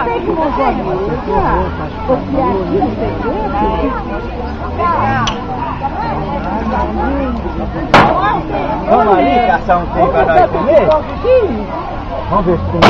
tem que mudar porque aqui não tem vamos ali caçar um tempo para nós comer? Vamos ver se tem.